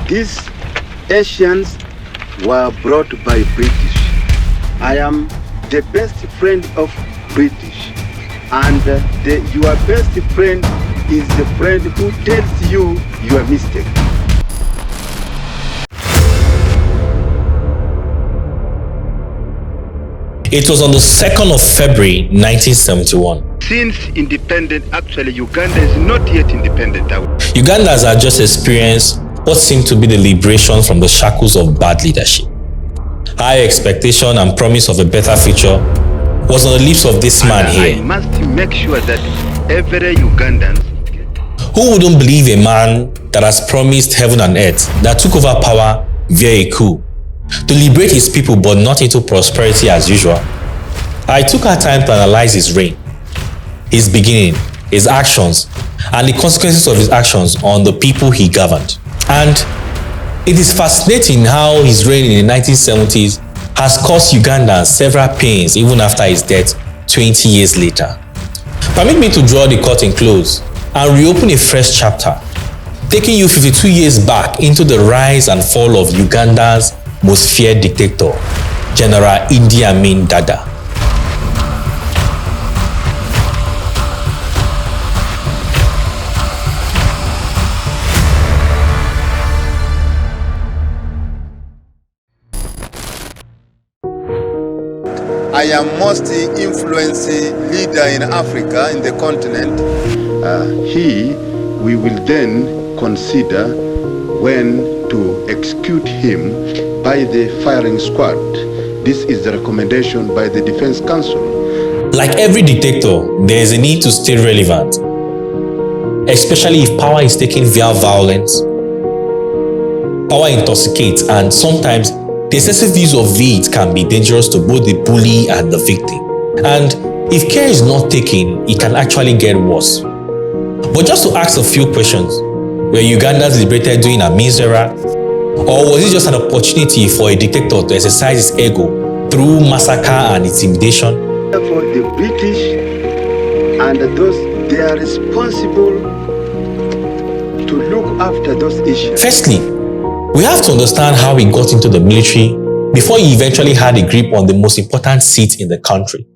These Asians were brought by British. I am the best friend of British, and your best friend is the friend who tells you your mistake. It was on the 2nd of February 1971. Since independent, actually Uganda is not yet independent. Ugandans had just experienced what seemed to be the liberation from the shackles of bad leadership. High expectation and promise of a better future was on the lips of this man here. I must make sure that every Ugandan... Who wouldn't believe a man that has promised heaven and earth, that took over power via a coup, to liberate his people but not into prosperity as usual? I took our time to analyze his reign, his beginning, his actions, and the consequences of his actions on the people he governed. And it is fascinating how his reign in the 1970s has caused Ugandans several pains even after his death 20 years later. Permit me to draw the curtain close and reopen a fresh chapter, taking you 52 years back into the rise and fall of Uganda's most feared dictator, General Amin Dada. I am most influential leader in Africa, in the continent. We will then consider when to execute him by the firing squad. This is the recommendation by the Defense Council. Like every dictator, there is a need to stay relevant, especially if power is taken via violence. Power intoxicates, and sometimes the excessive use of it can be dangerous to both the bully and the victim. And if care is not taken, it can actually get worse. But just to ask a few questions, were Ugandans liberated during Amin's era? Or was it just an opportunity for a dictator to exercise his ego through massacre and intimidation? For the British and those they are responsible to look after those issues. Firstly, we have to understand how he got into the military before he eventually had a grip on the most important seat in the country.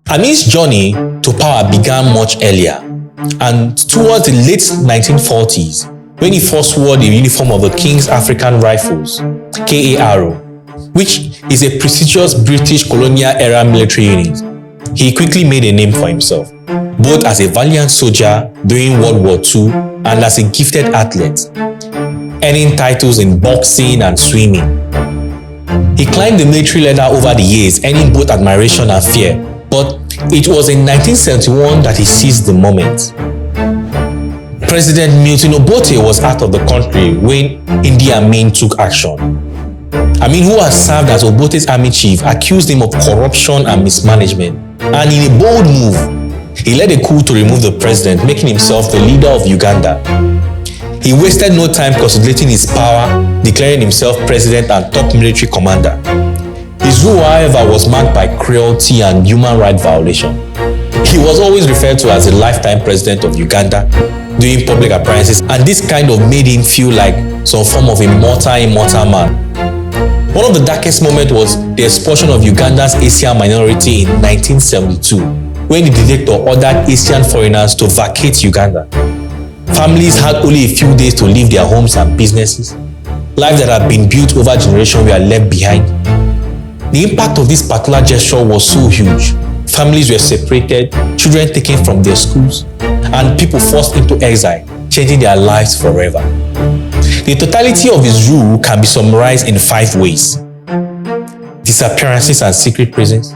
Amin's journey to power began much earlier, and towards the late 1940s, when he first wore the uniform of the King's African Rifles, KARO, which is a prestigious British colonial-era military unit, he quickly made a name for himself, both as a valiant soldier during World War II and as a gifted athlete, earning titles in boxing and swimming. He climbed the military ladder over the years, earning both admiration and fear, but it was in 1971 that he seized the moment. President Milton Obote was out of the country when Idi Amin took action. Amin, who had served as Obote's army chief, accused him of corruption and mismanagement, and in a bold move, he led a coup to remove the president, making himself the leader of Uganda. He wasted no time consolidating his power, declaring himself president and top military commander. His rule, however, was marked by cruelty and human rights violation. He was always referred to as the lifetime president of Uganda during public appearances, and this kind of made him feel like some form of immortal man. One of the darkest moments was the expulsion of Uganda's Asian minority in 1972, when the dictator ordered Asian foreigners to vacate Uganda. Families had only a few days to leave their homes and businesses. Lives that had been built over generations were left behind. The impact of this particular gesture was so huge. Families were separated, children taken from their schools, and people forced into exile, changing their lives forever. The totality of his rule can be summarized in 5 ways: disappearances and secret prisons.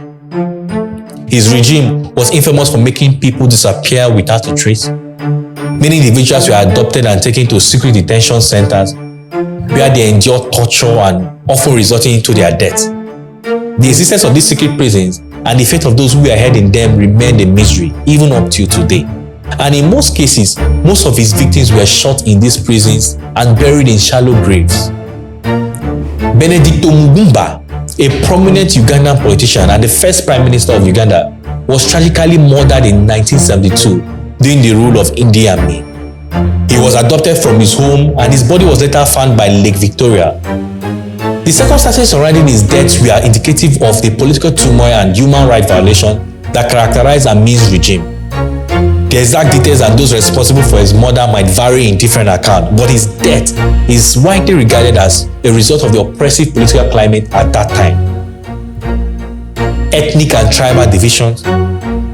His regime was infamous for making people disappear without a trace. Many individuals were adopted and taken to secret detention centers, where they endured torture and often resulting into their death. The existence of these secret prisons and the fate of those who were held in them remained a mystery even up till today. And in most cases, most of his victims were shot in these prisons and buried in shallow graves. Benedicto Mugumba, a prominent Ugandan politician and the first Prime Minister of Uganda, was tragically murdered in 1972 during the rule of Idi Amin. He was adopted from his home and his body was later found by Lake Victoria. The circumstances surrounding his death were indicative of the political turmoil and human rights violation that characterized Amin's regime. The exact details and those responsible for his murder might vary in different accounts, but his death is widely regarded as a result of the oppressive political climate at that time. Ethnic and tribal divisions.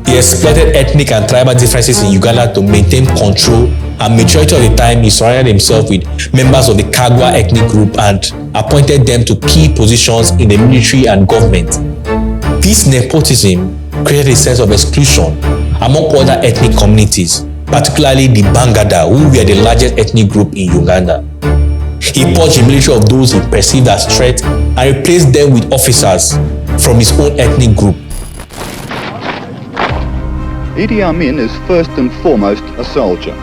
He exploited ethnic and tribal differences in Uganda to maintain control, and majority of the time he surrounded himself with members of the Kagwa ethnic group and appointed them to key positions in the military and government. This nepotism created a sense of exclusion among other ethnic communities, particularly the Bangada, who were the largest ethnic group in Uganda. He purged the military of those he perceived as threats and replaced them with officers from his own ethnic group. Idi Amin is first and foremost a soldier.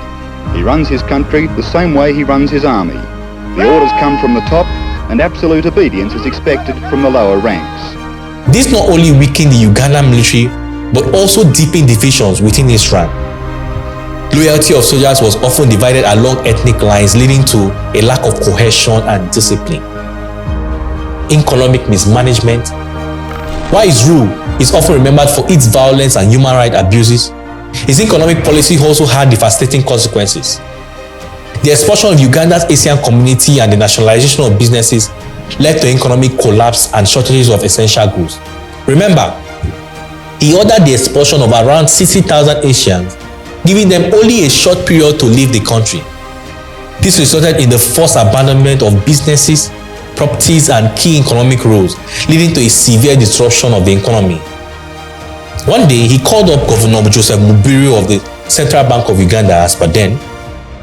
He runs his country the same way he runs his army. The orders come from the top and absolute obedience is expected from the lower ranks. This not only weakened the Ugandan military, but also deepened divisions within his rank. Loyalty of soldiers was often divided along ethnic lines, leading to a lack of cohesion and discipline. Economic mismanagement. While his rule is often remembered for its violence and human rights abuses, his economic policy also had devastating consequences. The expulsion of Uganda's Asian community and the nationalization of businesses led to economic collapse and shortages of essential goods. Remember, he ordered the expulsion of around 60,000 Asians, giving them only a short period to leave the country. This resulted in the forced abandonment of businesses, properties, and key economic roles, leading to a severe disruption of the economy. One day, he called up Governor Joseph Mubiri of the Central Bank of Uganda as per then.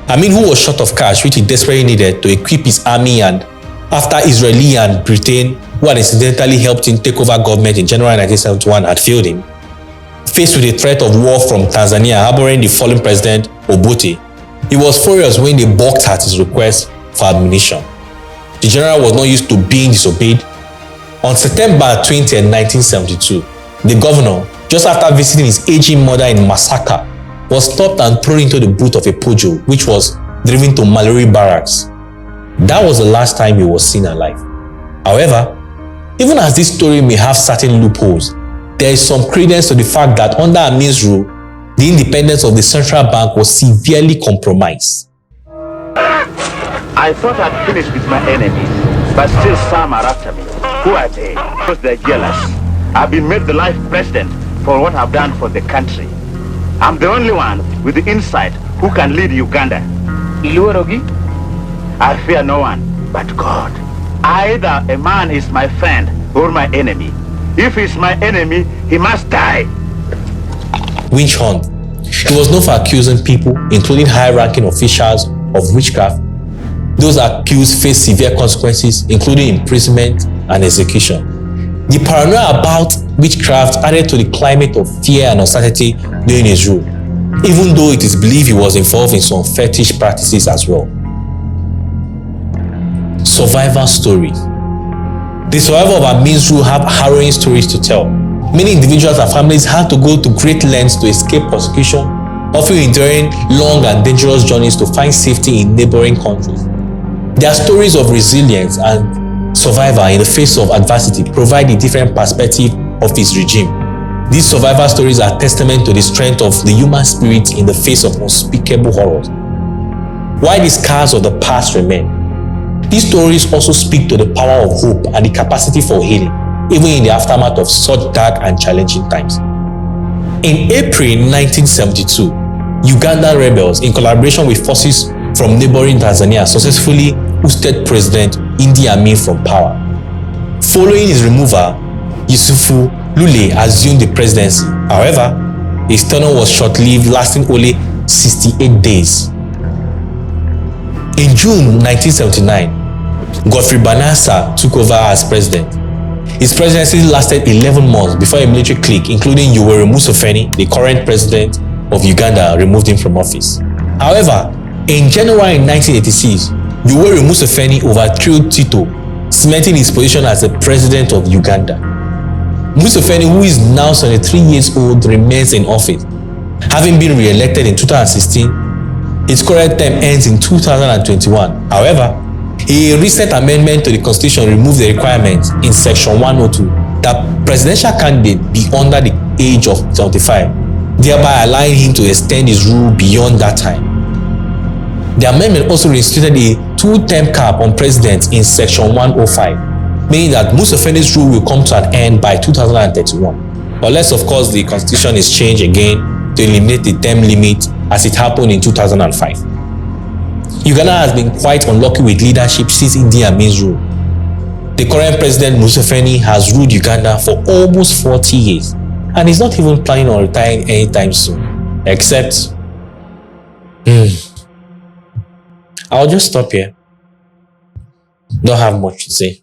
Amin, who was short of cash, which he desperately needed to equip his army, and after Israeli and Britain, who had incidentally helped him take over government in January 1971, had failed him, faced with the threat of war from Tanzania harboring the fallen president Obote, he was furious when they balked at his request for ammunition. The general was not used to being disobeyed. On September 20, 1972, the governor, just after visiting his aging mother in Masaka, was stopped and thrown into the boot of a Peugeot, which was driven to Mallory Barracks. That was the last time he was seen alive. However, even as this story may have certain loopholes, there is some credence to the fact that under Amin's rule, the independence of the central bank was severely compromised. I thought I'd finished with my enemies, but still some are after me. Who are they? Because they're jealous. I've been made the life president for what I've done for the country. I'm the only one with the insight who can lead Uganda. Iluorogi? I fear no one but God. Either a man is my friend or my enemy. If he's my enemy, he must die. Witch hunt. He was known for accusing people, including high-ranking officials, of witchcraft. Those accused faced severe consequences, including imprisonment and execution. The paranoia about witchcraft added to the climate of fear and uncertainty during his rule, even though it is believed he was involved in some fetish practices as well. Survivor stories. The survivors of Amin's rule have harrowing stories to tell. Many individuals and families had to go to great lengths to escape persecution, often enduring long and dangerous journeys to find safety in neighboring countries. Their stories of resilience and survival in the face of adversity provide a different perspective of his regime. These survivor stories are testament to the strength of the human spirit in the face of unspeakable horrors. While the scars of the past remain, these stories also speak to the power of hope and the capacity for healing, even in the aftermath of such dark and challenging times. In April 1972, Ugandan rebels, in collaboration with forces from neighboring Tanzania, successfully ousted President Idi Amin from power. Following his removal, Yusufu Lule assumed the presidency. However, his tenure was short-lived, lasting only 68 days. In June 1979, Godfrey Banasa took over as president. His presidency lasted 11 months before a military clique, including Yoweri Museveni, the current president of Uganda, removed him from office. However, in January 1986, Yoweri Museveni overthrew Tito, cementing his position as the president of Uganda. Museveni, who is now 73 years old, remains in office. Having been re-elected in 2016, His current term ends in 2021. However, a recent amendment to the constitution removed the requirement in section 102 that presidential candidate be under the age of 75, thereby allowing him to extend his rule beyond that time. The amendment also instituted a 2-term cap on presidents in section 105, meaning that Museveni's rule will come to an end by 2031, unless of course the constitution is changed again to eliminate the term limit as it happened in 2005. Uganda has been quite unlucky with leadership since Idi Amin's rule. The current president Museveni has ruled Uganda for almost 40 years and is not even planning on retiring anytime soon, except I'll just stop here. Don't have much to say.